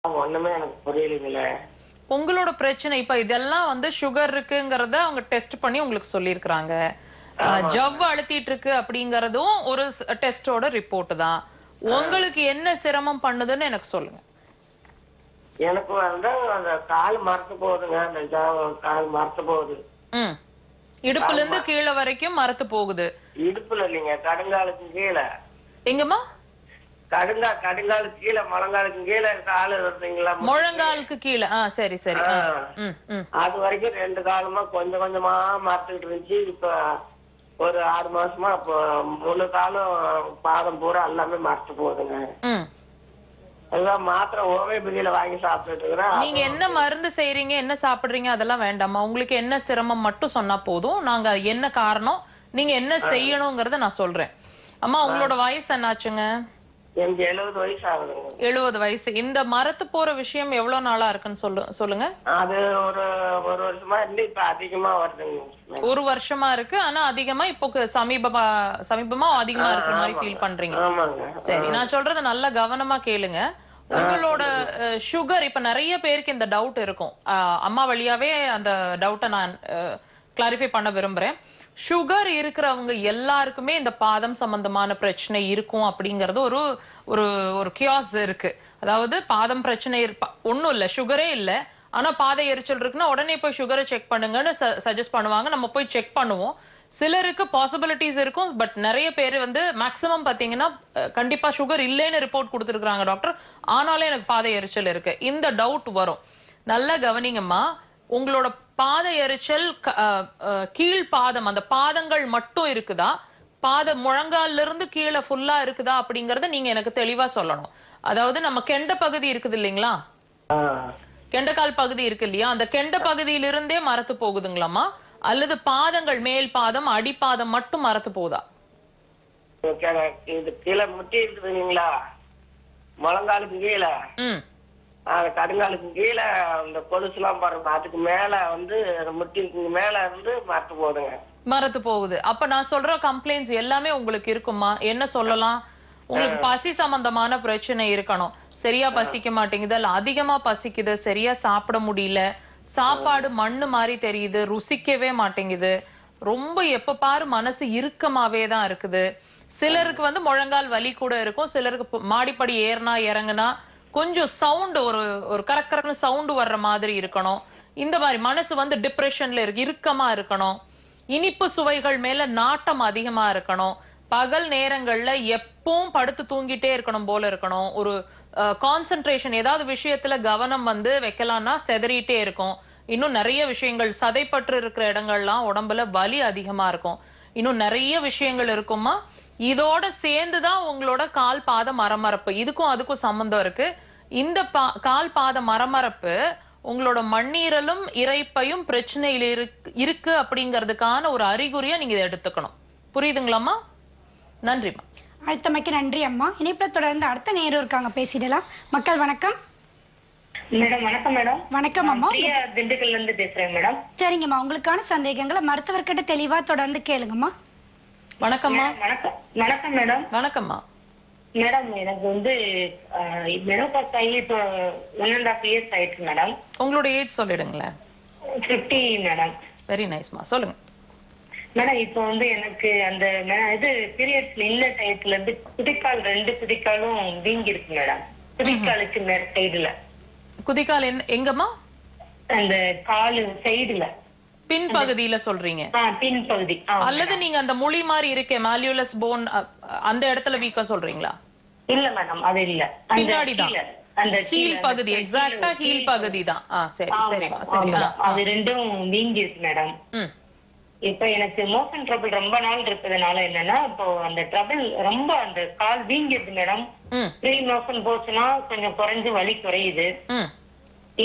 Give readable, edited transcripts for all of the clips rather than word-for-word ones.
ஒண்ணுமே எனக்கு புரியலைங்களே. உங்களோட பிரச்சனை இப்ப இதெல்லாம் வந்து சுகர் இருக்குங்கறத அவங்க டெஸ்ட் பண்ணி உங்களுக்கு சொல்லியிருக்காங்க. ஜவ் அழுத்திட்டு இருக்கு அப்படிங்கறதும் ஒரு டெஸ்டோட ரிப்போர்ட் தான். உங்களுக்கு என்ன சிரமம் பண்ணுதுன்னு எனக்கு சொல்லுங்க. எனக்கு வந்து அந்த கால் மரத்து போகுதுங்க. அந்த கால் மரத்து போகுது. இடுப்புல இருந்து கீழே வரைக்கும் மரத்து போகுது. இடுப்புல இல்லைங்க, கடுங்காலுக்கு கீழே. எங்கம்மா? கடுங்காலுக்கு கீழே, முழங்காலுக்கு கீழே காலு வருதுங்களா? முழங்காலுக்கு கீழே. சரி சரி. அது வரைக்கும் 2 காலமா கொஞ்சம் கொஞ்சமா மரத்துக்கிட்டு இருந்துச்சு. இப்ப ஒரு 6 மாசமா இப்போ முழு காலம் பாதம் பூரா எல்லாமே மரத்து போகுதுங்க. அதுதான் மாத்திரை ஹோமியோபதியில வாங்கி சாப்பிட்டுட்டு இருக்கிறேன். நீங்க என்ன மருந்து செய்யறீங்க, என்ன சாப்பிடுறீங்க அதெல்லாம் வேண்டாமா. உங்களுக்கு என்ன சிரமம் மட்டும் சொன்னா போதும். நாங்க என்ன காரணம், நீங்க என்ன செய்யணும்ங்கறத நான் சொல்றேன். அம்மா உங்களோட வயசு என்னாச்சுங்க? எனக்கு 70 வயசு ஆகுதுங்க. 70 வயசு. இந்த மரத்து போற விஷயம் எவ்வளவு நாளா இருக்குன்னு சொல்லுங்க. அது ஒரு வருஷமா இருந்து இப்ப அதிகமா வருதுங்க. 1 வருஷமா இருக்கு. ஆனா அதிகமா இப்போ சமீபமா அதிகமா இருக்கிற மாதிரி ஃபீல் பண்றீங்க. சரி, நான் சொல்றத நல்லா கவனமா கேளுங்க. உங்களோட சுகர், இப்ப நிறைய பேருக்கு இந்த டவுட் இருக்கும். அம்மா வழியாவே அந்த டவுட்டை நான் கிளாரிஃபை பண்ண விரும்புறேன். சுகர் இருக்கிறவங்க எல்லாருக்குமே இந்த பாதம் சம்பந்தமான பிரச்சனை இருக்கும் அப்படிங்கறது ஒரு ஒரு ஒரு கியாஸ் இருக்கு. அதாவது பாதம் பிரச்சனை ஒண்ணும் இல்ல, சுகரே இல்ல, ஆனா பாதை எரிச்சல் இருக்குன்னா உடனே போய் சுகரை செக் பண்ணுங்கன்னு சஜஸ்ட் பண்ணுவாங்க. நம்ம போய் செக் பண்ணுவோம். சிலருக்கு பாசிபிலிட்டிஸ் இருக்கும். பட் நிறைய பேர் வந்து மேக்சிமம் பாத்தீங்கன்னா கண்டிப்பா சுகர் இல்லைன்னு ரிப்போர்ட் கொடுத்துருக்காங்க டாக்டர், ஆனாலும் எனக்கு பாதை எரிச்சல் இருக்கு. இந்த டவுட் வரும். நல்லா கவனிங்கம்மா. உங்களோட பாத எரிச்சல் கீழ் பாதம், அந்த பாதங்கள் மட்டும் இருக்குதா, முழங்கால்ல இருந்து கீழே ஃபுல்லா இருக்குதா அப்படிங்கறத நீங்க எனக்கு தெளிவா சொல்லணும். அதாவது நம்ம கெண்ட பகுதி இருக்குது இல்லைங்களா, கெண்டக்கால் பகுதி இருக்கு இல்லையா, அந்த கெண்ட பகுதியிலிருந்தே மரத்து போகுதுங்களாமா, அல்லது பாதங்கள் மேல் பாதம் அடிப்பாதம் மட்டும் மரத்து போகுதா? இது கீழே முட்டி இருக்குதுங்களா, முழங்காலுக்கு கீழே, கடுங்காலுக்கு கீழே அந்த கொலுசு எல்லாம் பாருங்க, அதுக்கு மேல வந்து முட்டிக்கு மேல இருந்து மரத்து போகுதுங்க. மரத்து போகுது. அப்ப நான் சொல்ற கம்ப்ளைண்ட்ஸ் எல்லாமே உங்களுக்கு இருக்குமா? என்ன சொல்லலாம்? உங்களுக்கு பசி சம்பந்தமான பிரச்சனை இருக்கணும். சரியா பசிக்க மாட்டேங்குது, அல்ல அதிகமா பசிக்குது, சரியா சாப்பிட முடியல, சாப்பாடு மண்ணு மாதிரி தெரியுது, ருசிக்கவே மாட்டேங்குது, ரொம்ப எப்ப பாரு மனசு இறுக்கமாவே தான் இருக்குது. சிலருக்கு வந்து முழங்கால் வலி கூட இருக்கும். சிலருக்கு மாடிப்படி ஏறினா இறங்குனா கொஞ்சம் சவுண்ட், ஒரு கரக்கரன்னு சவுண்ட் வர்ற மாதிரி இருக்கணும். இந்த மாதிரி மனசு வந்து டிப்ரெஷன்ல இருக்கு, இறுக்கமா இருக்கணும். இனிப்பு சுவைகள் மேல நாட்டம் அதிகமா இருக்கணும். பகல் நேரங்கள்ல எப்பவும் படுத்து தூங்கிட்டே இருக்கணும் போல இருக்கணும். ஒரு கான்சென்ட்ரேஷன், ஏதாவது விஷயத்துல கவனம் வந்து வைக்கலாம்னா செதறிட்டே இருக்கும். இன்னும் நிறைய விஷயங்கள், சதைப்பற்று இருக்கிற இடங்கள்லாம் உடம்புல வலி அதிகமா இருக்கும். இன்னும் நிறைய விஷயங்கள் இருக்குமா. இதோட சேர்ந்துதான் உங்களோட கால் பாத மரமரப்பு, இதுக்கும் அதுக்கும் சம்பந்தம் இருக்கு. இந்த கால் பாத மரமரப்பு உங்களோட மண்ணீரலும் இரைப்பையும் பிரச்சனையில இருக்கு அப்படிங்கிறதுக்கான ஒரு அறிகுறியா நீங்க இதை எடுத்துக்கணும். புரியுதுங்களாம்மா? நன்றிம்மா. அழைத்தமைக்கு நன்றி அம்மா. இணைப்புல தொடர்ந்து அடுத்த நேரம் இருக்காங்க, பேசிடலாம். மக்கள் வணக்கம். மேடம் வணக்கம். மேடம் வணக்கம் அம்மா. திண்டுக்கல்ல இருந்து பேசுறேன் மேடம். சரிங்கம்மா, உங்களுக்கான சந்தேகங்களை மருத்துவர்கிட்ட தெளிவா தொடர்ந்து கேளுங்கம்மா. வணக்கம்மா. வணக்கம் மேடம். வணக்கம்மா. மேடம் எனக்கு வந்து மெனோபாஸ் ஆகி இப்போ 1.5 இயர்ஸ் ஆயிடுச்சு மேடம். உங்களோட ஏஜ் சொல்லிடுங்களேன். 50 மேடம். வெரி நைஸ்மா, சொல்லுங்க மேடம். இப்போ வந்து எனக்கு அந்த இது பீரியட்ஸ்ல இந்த டயத்துல இருந்து குதிக்கால் 2 குதிக்காலும் வீங்கி இருக்கு மேடம். குதிக்காலுக்கு மேல சைடுல. குதிக்கால் எங்கம்மா? அந்த காலு சைடுல பின் பகுதியில சொல்றீங்க? பின் பகுதி. அல்லது நீங்க அந்த முழி மாதிரி இருக்கே மால்யூலஸ் போன், அந்த இடத்துல வீக்கா சொல்றீங்களா? இல்ல மேடம், அது இல்ல, பின்னாடிதான் அந்த ஹீல் பகுதி, எக்ஸாக்ட்டா ஹீல் பகுதி தான். சரி சரிமா, சரி. அது ரெண்டும் வீங்கி இருக்கு மேடம். இப்ப எனக்கு மோஷன் ட்ரபிள் ரொம்ப நாள் இருப்பதனால என்னன்னா, இப்போ அந்த ட்ரபிள் ரொம்ப அந்த கால் வீங்கிடுது மேடம். ஃப்ரீ மோஷன் போச்சுன்னா கொஞ்சம் குறைஞ்சு வலி குறையுது,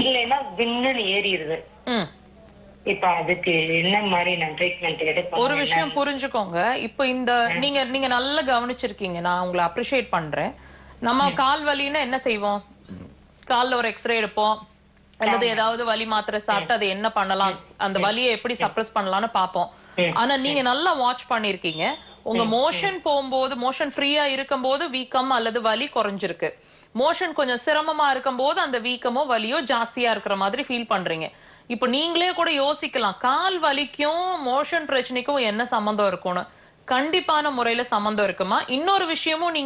இல்லைன்னா விண்ணுன்னு ஏறிடுது. இப்ப அதுக்கு என்ன மாதிரி நான் ட்ரீட்மெண்ட் எடுப்பேன்? ஒரு விஷயம் புரிஞ்சுக்கோங்க. இப்ப இந்த நீங்க நல்லா கவனிச்சிருக்கீங்க, நான் உங்களை அப்ரிஷியேட் பண்றேன். நம்ம கால் வலின்னா என்ன செய்வோம்? கால்ல ஒரு எக்ஸ்ரே எடுப்போம், அல்லது ஏதாவது வலி மாத்திரை சாப்பிட்டு அதை என்ன பண்ணலாம், அந்த வலியை எப்படி சப்ரஸ் பண்ணலாம்னு பாப்போம். ஆனா நீங்க நல்லா வாட்ச் பண்ணிருக்கீங்க. உங்க மோஷன் போகும்போது, மோஷன் ஃப்ரீயா இருக்கும் போது வீக்கம் அல்லது வலி குறைஞ்சிருக்கு. மோஷன் கொஞ்சம் சிரமமா இருக்கும் போது அந்த வீக்கமோ வலியோ ஜாஸ்தியா இருக்கிற மாதிரி ஃபீல் பண்றீங்க. இப்ப நீங்களே கூட யோசிக்கலாம், கால் வலிக்கும் மோஷன் பிரச்சனைக்கும் என்ன சம்பந்தம் இருக்கும்னு. கண்டிப்பான முறையில சம்பந்தம் இருக்குமா. இன்னொரு விஷயமும்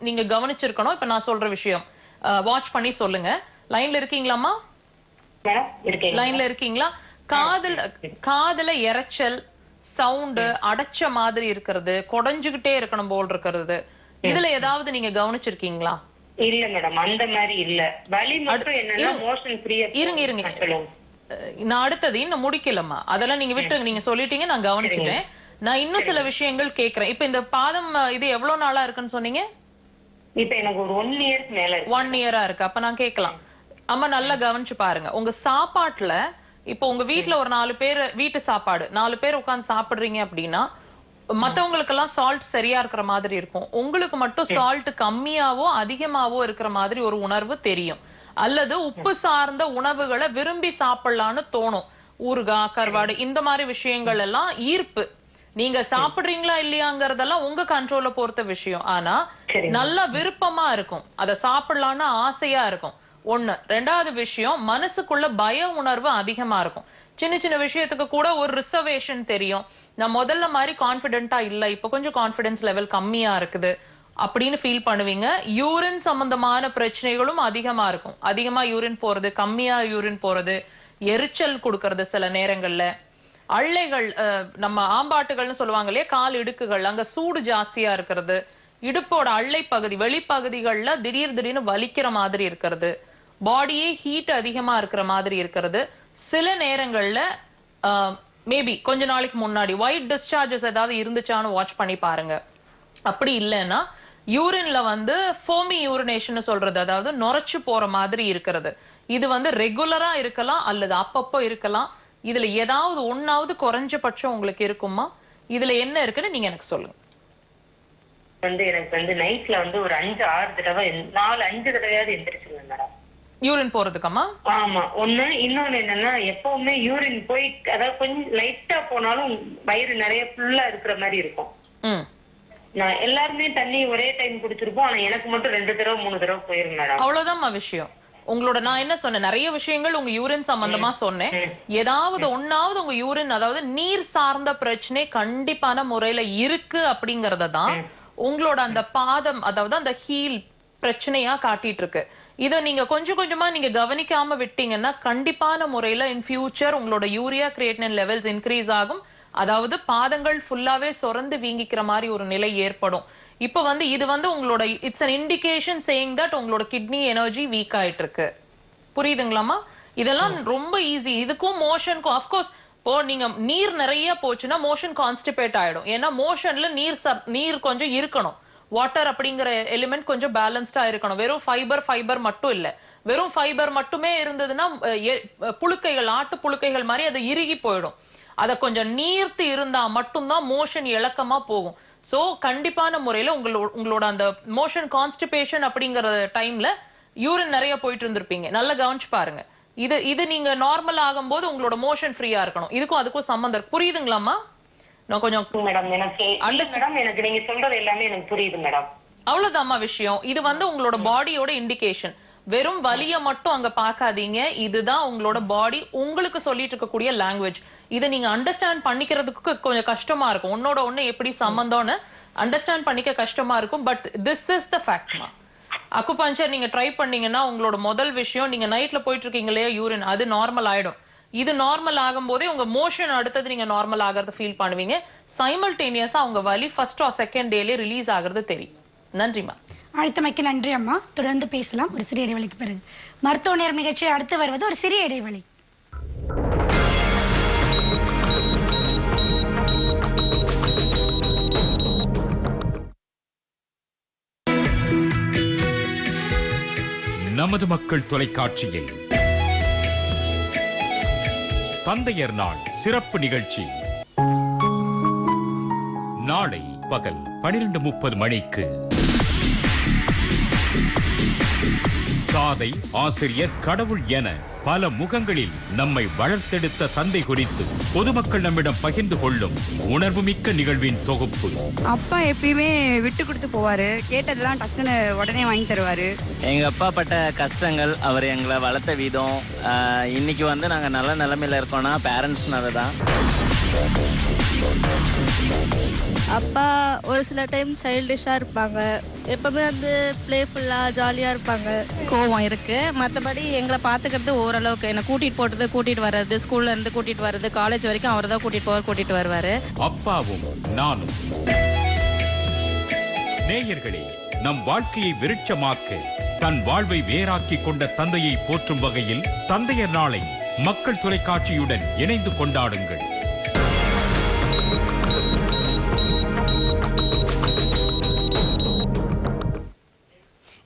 நீங்க கவனிச்சிருக்கணும். இப்ப நான் சொல்ற விஷயம் வாட்ச் பண்ணி சொல்லுங்க. லைன்ல இருக்கீங்களாமா? லைன்ல இருக்கீங்களா? காதுல இரைச்சல், சவுண்ட் அடைச்ச மாதிரி இருக்கிறது, குடைஞ்சுகிட்டே இருக்கணும் போல் இருக்கிறது, இதுல ஏதாவது நீங்க கவனிச்சிருக்கீங்களா? இல்ல மேடம், அந்த மாதிரி இல்ல. வலி மட்டும் என்னன்னா மோஷன் ஃப்ரீயா. இருங்க நான் அடுத்தது இன்னும் முடிக்கலமா, அதெல்லாம் நீங்க விட்டு நீங்க சொல்லிட்டீங்க, நான் கவனிச்சிட்டேன். நான் இன்னும் சில விஷயங்கள் கேக்குறேன். இப்ப இந்த பாதம் இது எவ்வளவு நாளா இருக்குன்னு சொன்னீங்க? இப்ப எனக்கு ஒரு 1 year மேல இருக்கு. 1 year இருக்கு. அப்ப நான் கேட்கலாம். அம்மா நல்லா கவனிச்சு பாருங்க. உங்க சாப்பாட்டுல இப்ப உங்க வீட்டுல ஒரு 4 பேர் வீட்டு சாப்பாடு 4 பேர் உட்கார்ந்து சாப்பிடுறீங்க அப்படின்னா மத்தவங்களுக்கு எல்லாம் சால்ட் சரியா இருக்கிற மாதிரி இருக்கும். உங்களுக்கு மட்டும் சால்ட் கம்மியாவோ அதிகமாவோ இருக்கிற மாதிரி ஒரு உணர்வு தெரியும். அல்லது உப்பு சார்ந்த உணவுகளை விரும்பி சாப்பிடலான்னு தோணும். ஊறுகாய், கருவாடு இந்த மாதிரி விஷயங்கள் எல்லாம் ஈர்ப்பு. நீங்க சாப்பிடுறீங்களா இல்லையாங்கிறதெல்லாம் உங்க கண்ட்ரோல பொறுத்த விஷயம். ஆனா நல்லா விருப்பமா இருக்கும், அதை சாப்பிடலான்னு ஆசையா இருக்கும். ஒண்ணு. ரெண்டாவது விஷயம், மனசுக்குள்ள பய உணர்வு அதிகமா இருக்கும். சின்ன சின்ன விஷயத்துக்கு கூட ஒரு ரிசர்வேஷன் தெரியும். நான் முதல்ல மாதிரி கான்பிடென்ட்டா இல்ல, இப்ப கொஞ்சம் கான்பிடன்ஸ் லெவல் கம்மியா இருக்குது அப்படின்னு ஃபீல் பண்ணுவீங்க. யூரின் சம்பந்தமான பிரச்சனைகளும் அதிகமா இருக்கும். அதிகமா யூரின் போறது, கம்மியா யூரின் போறது, எரிச்சல் கொடுக்கறது சில நேரங்கள்ல. அள்ளைகள், நம்ம ஆம்பாட்டுகள்னு சொல்லுவாங்க இல்லையா, கால் இடுக்குகள், அங்க சூடு ஜாஸ்தியா இருக்கிறது, இடுப்போட அள்ளை பகுதி வெளிப்பகுதிகள்ல திடீர்னு வலிக்கிற மாதிரி இருக்கிறது, பாடியே ஹீட் அதிகமா இருக்கிற மாதிரி இருக்கிறது. சில நேரங்கள்ல மேபி கொஞ்ச நாளைக்கு முன்னாடி ஒயிட் டிஸ்சார்ஜஸ் ஏதாவது இருந்துச்சான்னு வாட்ச் பண்ணி பாருங்க. அப்படி இல்லைன்னா யூரின்ல ஃபோமி யூரினேஷன் சொல்றது, அதாவது நுரைச்சு போற மாதிரி இருக்கிறது. இது ரெகுலரா இருக்கலாம் அல்லது அப்பப்போ இருக்கலாம். இதுல ஏதாவது ஒன்னாவது குறைஞ்சபட்சம் உங்களுக்கு இருக்குமா? இதுல என்ன இருக்குன்னு நீங்க எனக்கு சொல்லுங்க. எனக்கு நைட்ல ஒரு 5-6 தடவை 4-5 தடவையாவது எந்திரிச்சுங்க மேடம் யூரின் போறதுக்கமா? ஆமா. இன்னொன்னு என்னன்னா, எப்பவுமே யூரின் போய் அதாவது கொஞ்சம் லைட்டா போனாலும் வயிறு நிறைய ஃபுல்லா இருக்கிற மாதிரி இருக்கும். நான் எல்லாருமே தண்ணி ஒரே டைம் குடிச்சிருப்போம், ஆனா எனக்கு மட்டும் 2 தடவை 3 தடவை போயிரும் மேடம். அவ்வளவுதான் விஷயம். உங்களோட நான் என்ன சொன்னேன், நிறைய விஷயங்கள் உங்க யூரின் சம்பந்தமா சொன்னேன். ஏதாவது ஒன்னாவது உங்க யூரின், அதாவது நீர் சார்ந்த பிரச்சனை கண்டிப்பான முறையில இருக்கு அப்படிங்கறதான் உங்களோட அந்த பாதம், அதாவது அந்த ஹீல் பிரச்சனையா காட்டிட்டு இருக்கு. இத நீங்க கொஞ்சம் கொஞ்சமா நீங்க கவனிக்காம விட்டீங்கன்னா கண்டிப்பான முறையில இன் ஃபியூச்சர் உங்களோட யூரியா கிரியேட்டினின் லெவல்ஸ் இன்க்ரீஸ் ஆகும். அதாவது பாதங்கள் ஃபுல்லாவே சொரந்து வீங்கிக்கிற மாதிரி ஒரு நிலை ஏற்படும். இப்ப இது உங்களோட it's an indication saying that உங்களோட கிட்னி எனர்ஜி வீக் ஆயிட்டு இருக்கு. புரியுதுங்களாமா? இதெல்லாம் ரொம்ப ஈஸி. இதுக்கும் மோஷனுக்கும் அஃப்கோர்ஸ் இப்போ நீங்க நீர் நிறைய போச்சுன்னா மோஷன் கான்ஸ்டிபேட் ஆயிடும். ஏன்னா மோஷன்ல நீர் கொஞ்சம் இருக்கணும். வாட்டர் அப்படிங்கிற எலிமெண்ட் கொஞ்சம் பேலன்ஸ்டா இருக்கணும். வெறும் ஃபைபர் மட்டும் இல்ல. வெறும் ஃபைபர் மட்டுமே இருந்ததுன்னா புழுக்கைகள், ஆட்டு புழுக்கைகள் மாதிரி அது இறுகி போயிடும். அத கொஞ்சம் நீர்த்து இருந்தா மட்டும்தான் மோஷன் இலக்கமா போகும். சோ கண்டிப்பான முறையில உங்களோட அந்த மோஷன் கான்ஸ்டிபேஷன் அப்படிங்கிற டைம்ல யூரின் நிறைய போயிட்டு இருந்திருப்பீங்க. நல்லா கவனிச்சு பாருங்க. இது நீங்க நார்மல் ஆகும்போது உங்களோட மோஷன் ஃப்ரீயா இருக்கணும். இதுக்கும் அதுக்கும் சம்பந்தம். புரியுதுங்களாமா? நான் கொஞ்சம் எனக்கு நீங்க சொல்றது எல்லாமே எனக்கு புரியுது மேடம். அவ்வளவுதாம்மா விஷயம். இது உங்களோட பாடியோட இண்டிகேஷன். வெறும் வலிய மட்டும் அங்க பாக்காதீங்க. இதுதான் உங்களோட பாடி உங்களுக்கு சொல்லிட்டு இருக்கக்கூடிய லாங்குவேஜ். இதை நீங்க அண்டர்ஸ்டாண்ட் பண்ணிக்கிறதுக்கு கொஞ்சம் கஷ்டமா இருக்கும். உன்னோட ஒண்ணு எப்படி சம்பந்தம்னு அண்டர்ஸ்டாண்ட் பண்ணிக்க கஷ்டமா இருக்கும். பட் திஸ் இஸ் த ஃபேக்ட்மா. அக்குபஞ்சர் நீங்க ட்ரை பண்ணீங்கன்னா உங்களோட முதல் விஷயம், நீங்க நைட்ல போயிட்டு இருக்கீங்க இல்லையா யூரின், அது நார்மல் ஆயிடும். இது நார்மல் ஆகும் போதே உங்க மோஷன் அடுத்தது நீங்க நார்மல் ஆகிறத ஃபீல் பண்ணுவீங்க. சைமல்டேனியஸா உங்க வலி ஃபர்ஸ்ட் ஆர் செகண்ட் டேலே ரிலீஸ் ஆகிறது தெரியும். நன்றிமா. அழைத்தமைக்கு நன்றி அம்மா. தொடர்ந்து பேசலாம் ஒரு சிறிய இடைவெளிக்கு பிறகு. மருத்துவ நேரம் நிகழ்ச்சி அடுத்து வருவது ஒரு சிறிய இடைவெளி. நமது மக்கள் தொலைக்காட்சியில் தந்தையர் நாள் சிறப்பு நிகழ்ச்சி நாளை பகல் 12:30 மணிக்கு. தாதை, ஆசிரியர், கடவுள் என பல முகங்களில் நம்மை வளர்த்தெடுத்த தந்தை குறித்து பொதுமக்கள் நம்மிடம் பகிர்ந்து கொள்ளும் உணர்வுமிக்க நிகழ்வின் தொகுப்பு. அப்பா எப்பயுமே விட்டு கொடுத்து போவாரு, கேட்டதெல்லாம் டக்குன்னு உடனே வாங்கி தருவாரு. எங்க அப்பா பட்ட கஷ்டங்கள், அவர் எங்களை வளர்த்த விதம், இன்னைக்கு வந்து நாங்க நல்ல நிலைமையில இருக்கோம்னா பேரண்ட்ஸ்னால தான். அப்பா ஒரு சில டைம் சைல்டிஷா இருப்பாங்க, எப்பவுமே வந்து பிளேஃபுல்லா ஜாலியா இருப்பாங்க. கோவம் இருக்கு, மற்றபடி எங்களை பாத்துக்கிறது ஓரளவுக்கு. என்ன கூட்டிட்டு போறது, கூட்டிட்டு வர்றது, ஸ்கூல்ல இருந்து கூட்டிட்டு வர்றது, காலேஜ் வரைக்கும் அவர் தான் கூட்டிட்டு வருவாரு. அப்பாவும் நானும். நேயர்களே, நம் வாழ்க்கையை விருட்சமாக்க தன் வாழ்வை வேறாக்கி கொண்ட தந்தையை போற்றும் வகையில் தந்தையர் நாளை மக்கள் தொலைக்காட்சியுடன் இணைந்து கொண்டாடுங்கள்.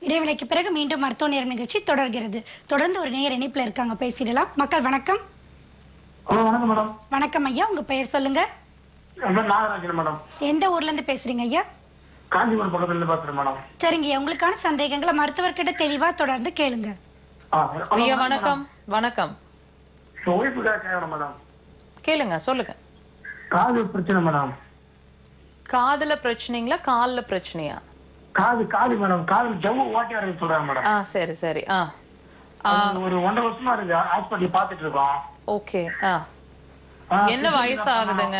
இடைவேளைக்கு பிறகு மீண்டும் மருத்துவ நேரம் நிகழ்ச்சி தொடர்கிறது. தொடர்ந்து ஒரு நேயர் இணைப்புல இருக்காங்க, பேசிடலாம். மக்கள் வணக்கம். வணக்கம் மேடம். வணக்கம் ஐயா, உங்க பெயர் சொல்லுங்க. நாகராஜன் மேடம். எந்த ஊர்ல இருந்து பேசுறீங்க ஐயா? காஞ்சிபுரம் பக்கத்துல இருந்து பேசுறேன் மேடம். சரிங்க, உங்களுக்கான சந்தேகங்களை மருத்துவர்கிட்ட தெளிவா தொடர்ந்து கேளுங்க. ஐயா வணக்கம். வணக்கம். மேடம் கேளுங்க, சொல்லுங்க. காது பிரச்சனை மேடம். காதுல பிரச்சனைங்களா, கால்ல பிரச்சனையா? காது மேடம், காது ஜவ்வு ஓட்டையா இருக்கு சொல்றாங்க மேடம். சரி சரி. ஒரு 1.5 வருஷமா இருக்கு, ஹாஸ்பிட்டல் பாத்துட்டு இருக்கோம். ஓகே. என்ன வயசு ஆகுதுங்க?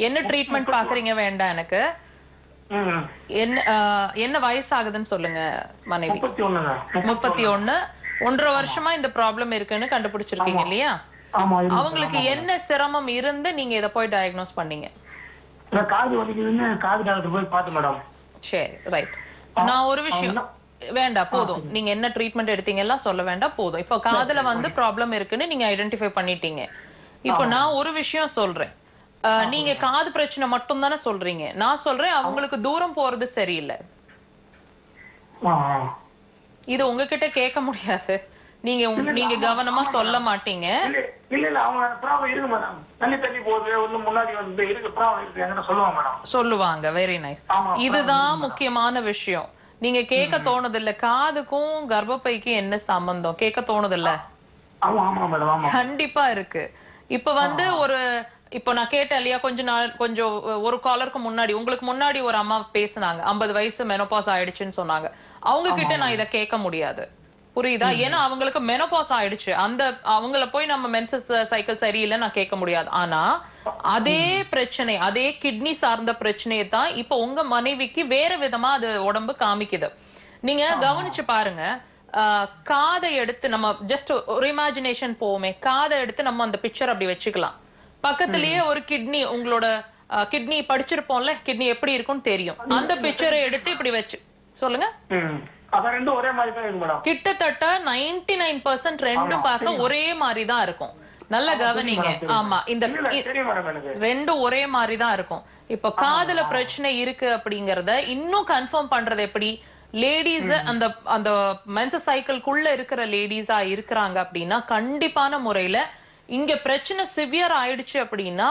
என்ன ட்ரீட்மெண்ட் பாக்குறீங்க? வேண்டாம் எனக்கு. என்ன வயசு ஆகுதுன்னு சொல்லுங்க. மனைவி 31. 1.5 வருஷமா இந்த ப்ராப்ளம் இருக்குன்னு கண்டுபிடிச்சிருக்கீங்க இல்லையா? அவங்களுக்கு என்ன சிரமம் இருந்து நீங்க இத போய் டயக்னோஸ் பண்ணீங்க? காது வலிக்குதுன்னு காது டாக்டர் போய் பார்த்தேன் மேடம். சரி, ரைட். நான் ஒரு விஷயம் வேண்டாம், போதும். நீங்க என்ன ட்ரீட்மெண்ட் எடுத்தீங்க எல்லாம் சொல்ல வேண்டாம், போதும். இப்ப காதுல வந்து ப்ராப்ளம் இருக்குன்னு நீங்க ஐடென்டிஃபை பண்ணிட்டீங்க. இப்ப நான் ஒரு விஷயம் சொல்றேன். நீங்க காது பிரச்சனை மட்டும் தானே சொல்றீங்க. நான் சொல்றேன் அவங்களுக்கு தூரம் போறது சரியில்லை. இது உங்ககிட்ட கேட்க முடியாது. நீங்க கவனமா சொல்ல மாட்டீங்க. சொல்லுவாங்க. Very nice. இதுதான் முக்கியமான விஷயம். நீங்க கேட்க தோணுது இல்ல, காதுக்கும் கர்ப்பப்பைக்கும் என்ன சம்பந்தம் கேட்க தோணுது இல்ல? கண்டிப்பா இருக்கு. இப்ப வந்து இப்போ நான் கேட்டேன் இல்லையா, கொஞ்சம் ஒரு காலருக்கு முன்னாடி, உங்களுக்கு முன்னாடி ஒரு அம்மா பேசினாங்க, 50 வயசு மெனோபாஸ் ஆயிடுச்சுன்னு சொன்னாங்க. அவங்க கிட்ட நான் இத கேட்க முடியாது, புரியுதா? ஏன்னா அவங்களுக்கு மெனோபாஸ் ஆயிடுச்சு. அவங்கள போய் நம்ம மென்சஸ் சைக்கிள் சரியில்லை நான் கேட்க முடியாது. ஆனா அதே பிரச்சனை, அதே கிட்னி சார்ந்த பிரச்சனையை தான் இப்ப உங்க மனைவிக்கு வேற விதமா அது உடம்பு காமிக்குது. நீங்க கவனிச்சு பாருங்க. காதை எடுத்து நம்ம ஜஸ்ட் ஒரு இமேஜினேஷன் போவோமே, காதை எடுத்து நம்ம அந்த பிக்சர் அப்படி வச்சுக்கலாம். பக்கத்திலேயே ஒரு கிட்னி, உங்களோட கிட்னி படிச்சிருப்போம்ல, கிட்னி எப்படி இருக்கும்னு தெரியும். அந்த பிக்சரை எடுத்து இப்படி வச்சு சொல்லுங்க. கிட்டத்தட்ட 99% ரெண்டும் பார்க்க ஒரே மாதிரி தான் இருக்கும். நல்ல கவனிங்க. ஆமா, இந்த ரெண்டும் ஒரே மாதிரி தான் இருக்கும். இப்ப காதுல பிரச்சனை இருக்கு அப்படிங்கறத இன்னும் கன்ஃபார்ம் பண்றது எப்படி? லேடிஸ் அந்த மென்சஸ் சைக்கிள்குள்ள இருக்கிற லேடிஸா இருக்கிறாங்க அப்படின்னா கண்டிப்பான முறையில இங்க பிரச்சனை சிவியர் ஆயிடுச்சு அப்படின்னா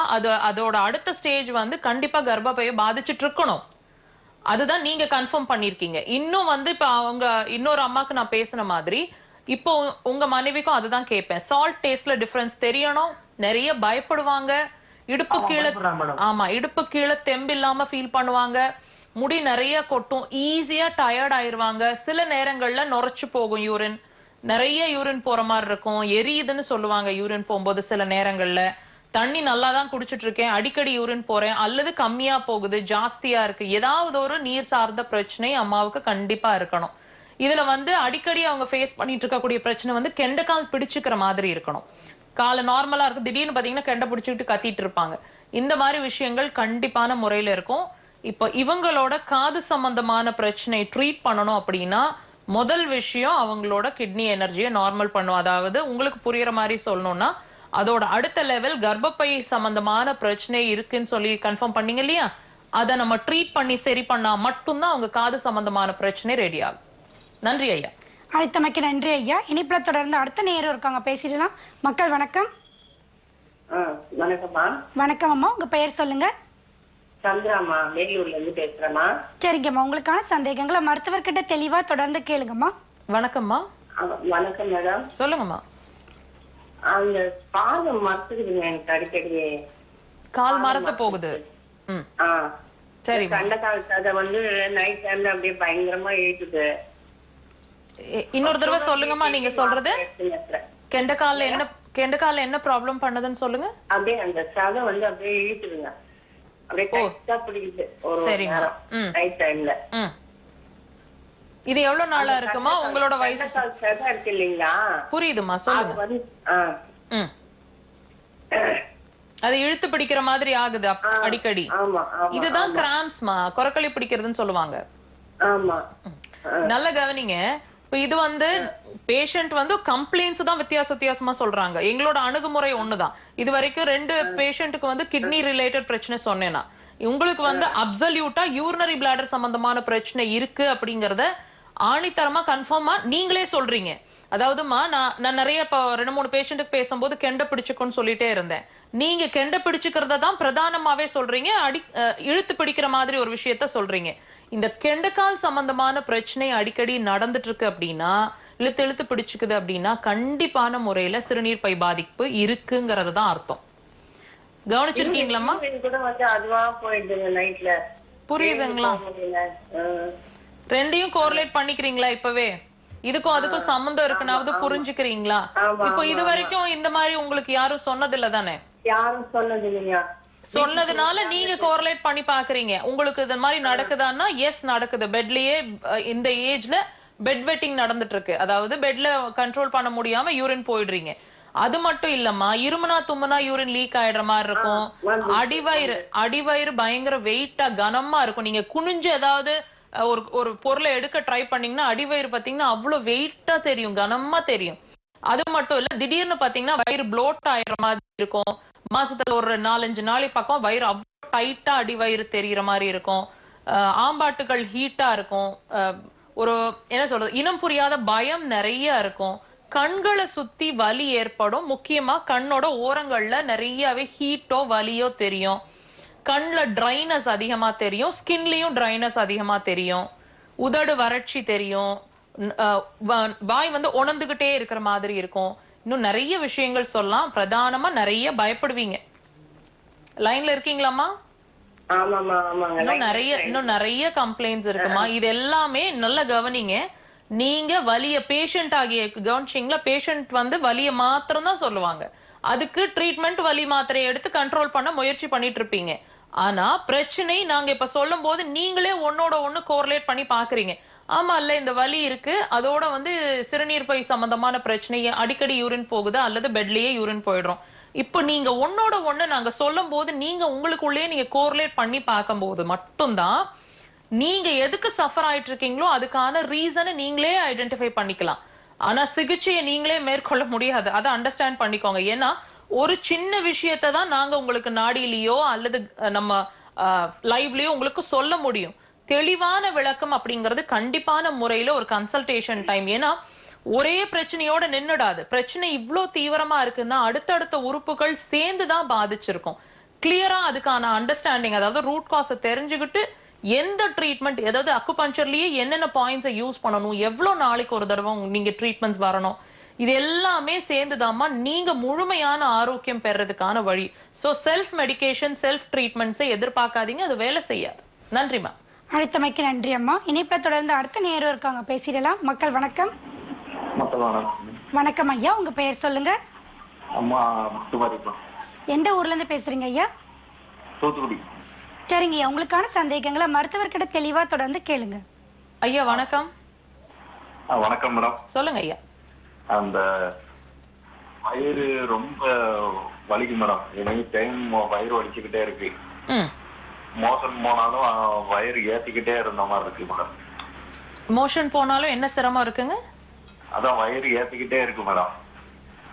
அதோட அடுத்த ஸ்டேஜ் வந்து கண்டிப்பா கர்ப்பப்பையை பாதிச்சுட்டு இருக்கணும். அதுதான் நீங்க கன்ஃபார்ம் பண்ணிருக்கீங்க. இன்னும் வந்து இப்ப அவங்க இன்னொரு அம்மாக்கு நான் பேசின மாதிரி இப்போ உங்க மனைவிக்கும் அதுதான் கேட்பேன். சால்ட் டேஸ்ட்ல டிஃபரன்ஸ் தெரியணும். நிறைய பயப்படுவாங்க. இடுப்பு கீழே, ஆமா, இடுப்பு கீழே தெம்பு இல்லாம ஃபீல் பண்ணுவாங்க. முடி நிறைய கொட்டும். ஈஸியா டயர்ட் ஆயிருவாங்க. சில நேரங்கள்ல நுரைச்சு போகும் யூரின். நிறைய யூரின் போற மாதிரி இருக்கும். எரியுதுன்னு சொல்லுவாங்க யூரின் போகும்போது. சில நேரங்கள்ல தண்ணி நல்லா தான் குடிச்சிட்டு இருக்கேன், அடிக்கடி யூரின் போறேன், அல்லது கம்மியா போகுது, ஜாஸ்தியா இருக்கு. ஏதாவது ஒரு நீர் சார்ந்த பிரச்சனை அம்மாவுக்கு கண்டிப்பா இருக்கணும். இதுல வந்து அடிக்கடி அவங்க ஃபேஸ் பண்ணிட்டு இருக்கக்கூடிய பிரச்சனை வந்து கெண்டைக்கால் பிடிச்சுக்கிற மாதிரி இருக்கணும். காலை நார்மலா இருக்கு, திடீர்னு பாத்தீங்கன்னா கெண்டை பிடிச்சுக்கிட்டு கத்திட்டு இருப்பாங்க. இந்த மாதிரி விஷயங்கள் கண்டிப்பான முறையில இருக்கும். இப்ப இவங்களோட காது சம்பந்தமான பிரச்சனை ட்ரீட் பண்ணணும் அப்படின்னா முதல் விஷயம் அவங்களோட கிட்னி எனர்ஜியை நார்மல் பண்ணும். அதாவது உங்களுக்கு புரியுற மாதிரி சொல்லணும்னா அதோட அடுத்த லெவல் கர்ப்பப்பை சம்பந்தமான பிரச்சனை இருக்குன்னு சொல்லி கன்ஃபார்ம் பண்ணீங்க இல்லையா, அதை நம்ம ட்ரீட் பண்ணி சரி பண்ணா மட்டும்தான் அவங்க காது சம்பந்தமான பிரச்சனை ரெடி ஆகும். நன்றி ஐயா. அழைத்தமைக்கு நன்றி ஐயா. இனிப்புல தொடர்ந்து அடுத்த நேரம் இருக்காங்க, பேசிடலாம். மக்கள் வணக்கம். வணக்கம்மா. வணக்கம் அம்மா, உங்க பெயர் சொல்லுங்க. சந்திராமா, வெளியூர்ல இருந்து பேசுறேம்மா. சரிங்கம்மா, உங்களுக்கான சந்தேகங்களை மருத்துவர்கிட்ட தெளிவா தொடர்ந்து கேளுங்கம்மா. வணக்கம்மா. வணக்கம் மேடம். சொல்லுங்கம்மா. அந்த பாதம் மரத்துக்குதுங்க எனக்கு அடிக்கடி. கால் மரத்து போகுது. சரி. கண்டக்கால் சதை வந்து நைட் டைம்ல அப்படியே பயங்கரமா இழுக்குது. இன்னொரு தடவை சொல்லுங்கம்மா நீங்க சொல்றது. கெண்டக்கால்ல என்ன ப்ராப்ளம் பண்ணதுன்னு சொல்லுங்க. அப்படியே அந்த சதை வந்து அப்படியே இழுக்குதுங்க. அப்படியே டைட்டா பிடிக்குது ஒரு நைட் டைம்ல. இது எவ்வளவு நாளா இருக்குமா? உங்களோட வயசு சதை இருக்கு இல்லீங்களா? புரியுதுமா, சொல்லுங்க. அது இழுத்து பிடிக்கிற மாதிரி ஆகுது அடிக்கடி. இதுதான் கிராம்ஸ்மா, கொரக்களி பிடிக்கிறதுன்னு சொல்லுவாங்க. நல்ல கவனிங்க. இப்ப இது வந்து பேஷண்ட் வந்து கம்ப்ளைண்ட்ஸ் தான் வித்தியாசமா சொல்றாங்க. எங்களோட அணுகுமுறை ஒண்ணுதான். இது வரைக்கும் 2 பேஷண்ட்டுக்கு வந்து கிட்னி ரிலேட்டட் பிரச்சனை சொன்னேன்னா, உங்களுக்கு வந்து அப்சல்யூட்டா யூரினரி பிளாடர் சம்பந்தமான பிரச்சனை இருக்கு அப்படிங்கறத ஆணித்தரமா கன்ஃபார்மா நீங்களே சொல்றீங்க. அதாவதுமா நான் நிறைய இப்ப 2-3 பேஷண்ட்டுக்கு பேசும்போது கெண்ட பிடிச்சுக்குன்னு சொல்லிட்டே இருந்தேன். நீங்க கெண்ட பிடிச்சுக்கிறத தான் பிரதானமாவே சொல்றீங்க. இழுத்து பிடிக்கிற மாதிரி ஒரு விஷயத்த சொல்றீங்க. இந்த கெண்டக்கால் சம்பந்தமான பிரச்சனை அடிக்கடி நடந்துட்டு இருக்கு அப்படின்னா, இழுத்து பிடிச்சுக்குது அப்படின்னா கண்டிப்பான முறையில சிறுநீர் பை பாதிப்பு இருக்குங்கிறது தான் அர்த்தம். கவனிச்சிருக்கீங்களாம்மா? புரியுதுங்களா? ரெண்டையும் கோரிலேட் பண்ணிக்கிறீங்களா இப்பவே? இதுக்கும் அதுக்கும் சம்பந்தம் இருக்குனாவது புரிஞ்சுக்கிறீங்களா? இப்போ இது வரைக்கும் இந்த மாதிரி உங்களுக்கு யாரும் சொன்னதில்ல தானே? யாரும் சொன்னது இல்லையா? சொன்னதுனால நீங்க கோரிலேட் பண்ணி பாக்குறீங்க. உங்களுக்கு இந்த மாதிரி நடக்குதான்னா எஸ் நடக்குது. பெட்லயே இந்த ஏஜ்ல பெட் வெட்டிங் நடந்துட்டு இருக்கு. அதாவது பெட்ல கண்ட்ரோல் பண்ண முடியாம யூரின் போயிடுறீங்க. அது மட்டும் இல்லம்மா, இருமுனா தும்முனா யூரின் லீக் ஆயிடுற மாதிரி இருக்கும். அடிவயிறு பயங்கர வெயிட்டா கனமா இருக்கும். நீங்க குனிஞ்சு ஏதாவது ஒரு பொருளை எடுக்க ட்ரை பண்ணீங்கன்னா அடிவயிறு பாத்தீங்கன்னா அவ்வளவு வெயிட்டா தெரியும், கனமா தெரியும். அது மட்டும் இல்ல, திடீர்னு பாத்தீங்கன்னா வயிறு ப்ளோட் ஆயிடுற மாதிரி இருக்கும். மாசத்துல ஒரு 4-5 நாளைக்கு பக்கம் வயிறு அவ்வளவு டைட்டா அடிவயிறு தெரியுற மாதிரி இருக்கும். ஆம்பாட்டுகள் ஹீட்டா இருக்கும். ஒரு என்ன சொல்றது, இனம் புரியாத பயம் நிறைய இருக்கும். கண்களை சுத்தி வலி ஏற்படும். முக்கியமா கண்ணோட ஓரங்கள்ல நிறையவே ஹீட்டோ வலியோ தெரியும். கண்ணுல ட்ரைனஸ் அதிகமா தெரியும். ஸ்கின்லயும் ட்ரைனஸ் அதிகமா தெரியும். உதடு வறட்சி தெரியும். வாய் வந்து உணர்ந்துகிட்டே இருக்கிற மாதிரி இருக்கும். இன்னும் நிறைய விஷயங்கள் சொல்லலாம். பிரதானமா நிறைய பயப்படுவீங்க. லைன்ல இருக்கீங்களாமா? இன்னும் நிறைய கம்ப்ளைண்ட்ஸ் இருக்குமா. இது எல்லாமே நல்ல கவனிங்க. நீங்க வலிய பேஷண்ட் ஆகிய கவனிச்சிங்களா? பேஷண்ட் வந்து வலிய மாத்திரம் தான் சொல்லுவாங்க. அதுக்கு ட்ரீட்மெண்ட் வலி மாத்திரையை எடுத்து கண்ட்ரோல் பண்ண முயற்சி பண்ணிட்டு இருப்பீங்க. ஆனா பிரச்சனை நாங்க இப்ப சொல்லும் போது நீங்களே ஒன்னோட ஒண்ணு கோரிலேட் பண்ணி பாக்குறீங்க. ஆமா இல்ல, இந்த வலி இருக்கு, அதோட வந்து சிறுநீர் பை சம்பந்தமான பிரச்சனைய அடிக்கடி யூரின் போகுது அல்லது பெட்லயே யூரின் போயிடுறோம். இப்போ நீங்க ஒன்னோட ஒண்ணு நாங்க சொல்லும் போது நீங்க உங்களுக்குள்ளேயே நீங்க கோரிலேட் பண்ணி பார்க்கும்போது மட்டும்தான் நீங்க எதுக்கு சஃபர் ஆயிட்டு இருக்கீங்களோ அதுக்கான ரீசனை நீங்களே ஐடென்டிஃபை பண்ணிக்கலாம். ஆனா சிகிச்சையை நீங்களே மேற்கொள்ள முடியாது. அதை அண்டர்ஸ்டாண்ட் பண்ணிக்கோங்க. ஏன்னா ஒரு சின்ன விஷயத்தை தான் நாங்க உங்களுக்கு நாடியிலயோ அல்லது நம்ம லைவ்லயோ உங்களுக்கு சொல்ல முடியும். தெளிவான விளக்கம் அப்படிங்கிறது கண்டிப்பான முறையில ஒரு கன்சல்டேஷன் டைம். ஏன்னா ஒரே பிரச்சனையோட நின்னுடாது. பிரச்சனை இவ்ளோ தீவிரமா இருக்குன்னா அடுத்தடுத்த உறுப்புகள் சேர்ந்துதான் பாதிச்சிருக்கும். கிளியரா அதுக்கான அண்டர்ஸ்டாண்டிங், அதாவது ரூட் காஸை தெரிஞ்சுக்கிட்டு எந்த ட்ரீட்மெண்ட், ஏதாவது அக்குபஞ்சர்லயே என்னென்ன பாயிண்ட்ஸை யூஸ் பண்ணணும், எவ்வளவு நாளைக்கு ஒரு தடவை நீங்க ட்ரீட்மெண்ட்ஸ் வரணும், இது எல்லாமே சேர்ந்துதாமா நீங்க முழுமையான ஆரோக்கியம் பெறதுக்கான வழி. சோ செல்ஃப் மெடிகேஷன், செல்ஃப் ட்ரீட்மெண்ட்ஸை எதிர்பார்க்காதீங்க, அது வேலை செய்யாது. நன்றிமா. அழைத்தமைக்கு நன்றி அம்மா. இணைப்புல தொடர்ந்து அடுத்த நேரம் இருக்காங்க, பேசிடலாம். மக்கள் வணக்கம். வணக்கம் ஐயா, உங்க பெயர் சொல்லுங்க. எந்த ஊர்ல இருந்து பேசுறீங்க ஐயா? தூத்துக்குடி. சரிங்க ஐயா, உங்களுக்கான சந்தேகங்களை மருத்துவர்கிட்ட தெளிவா தொடர்ந்து கேளுங்க. ஐயா வணக்கம். வணக்கம் மேடம். சொல்லுங்க ஐயா. அந்த வயிறு ரொம்ப வலிக்கும் மேடம். எனி டைம் வயிறு வலிச்சுக்கிட்டே இருக்கு. மோஷன் போனாலும் வயிறு ஏத்திக்கிட்டே இருந்த மாதிரி இருக்கு மேடம். மோஷன் போனாலும் என்ன சிரமம் இருக்குங்க? அதான் வயிறு ஏத்திக்கிட்டே இருக்கு மேடம்.